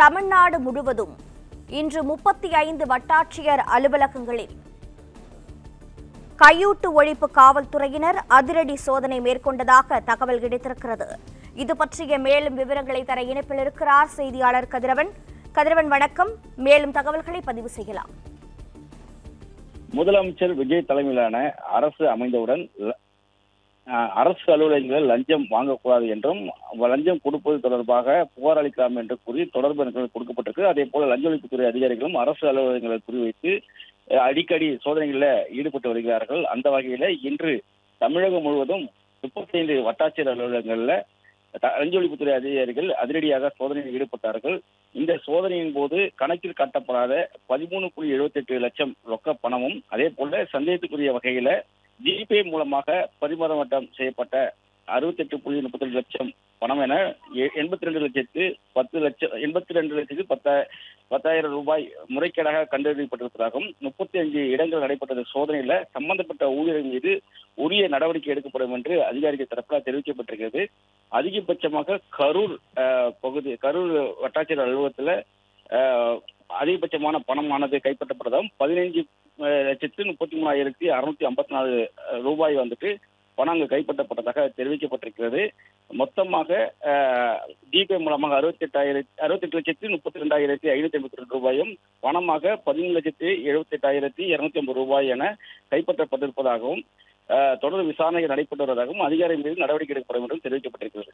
தமிழ்நாடு முழுவதும் இன்று 35 வட்டாட்சியர் அலுவலகங்களில் கையூட்டு ஒழிப்பு காவல்துறையினர் அதிரடி சோதனை மேற்கொண்டதாக தகவல் கிடைத்திருக்கிறது. இது பற்றிய மேலும் விவரங்களை தர இணைப்பில் இருக்கிறார் செய்தியாளர் கதிரவன். கதிரவன் வணக்கம். மேலும் தகவல்களை பதிவு செய்யலாம். முதலமைச்சர் விஜய் தலைமையிலான அரசு அமைந்தவுடன் அரசு அலுவலகங்கள் லஞ்சம் வாங்கக்கூடாது என்றும் லஞ்சம் கொடுப்பது தொடர்பாக புகார் அளிக்கலாம் என்று கூறி தொடர்பு எண்கள் கொடுக்கப்பட்டிருக்கு. அதே போல லஞ்ச ஒழிப்புத்துறை அதிகாரிகளும் அரசு அலுவலகங்களை குறிவைத்து அடிக்கடி சோதனைகளில் ஈடுபட்டு வருகிறார்கள். அந்த வகையில இன்று தமிழகம் முழுவதும் 35 வட்டாட்சியர் அலுவலகங்களில் லஞ்ச ஒழிப்புத்துறை அதிகாரிகள் அதிரடியாக சோதனையில் ஈடுபட்டார்கள். இந்த சோதனையின் போது கணக்கில் காட்டப்படாத 13.78 லட்சம் ரொக்க பணமும் அதே போல சந்தேகத்துக்குரிய வகையில ஜிபே மூலமாக பரிமாற்றம் செய்யப்பட்ட 68.32 லட்சம் பணம் என 82,10,10,000 ரூபாய் முறைகேடாக கண்டறியப்பட்டிருப்பதாகவும் 35 இடங்கள் நடைபெற்ற சோதனையில சம்பந்தப்பட்ட ஊழியர்கள் மீது உரிய நடவடிக்கை எடுக்கப்படும் என்று அதிகாரிகள் தரப்பில் தெரிவிக்கப்பட்டிருக்கிறது. அதிகபட்சமாக கரூர் வட்டாட்சியர் அலுவலகத்தில் அதிகபட்சமான பணமானது கைப்பற்றப்பட்டதாகவும் 15,33,654 ரூபாய் பணம் அங்கு கைப்பற்றப்பட்டதாக தெரிவிக்கப்பட்டிருக்கிறது. மொத்தமாக ஜிபே மூலமாக 68,32,582 ரூபாயும் பணமாக 13,78,250 ரூபாய் என கைப்பற்றப்பட்டிருப்பதாகவும் தொடர் விசாரணை நடைபெற்று வருவதாகவும் அதிகாரிகள் மீது நடவடிக்கை எடுக்கப்படும் என்றும் தெரிவிக்கப்பட்டிருக்கிறது.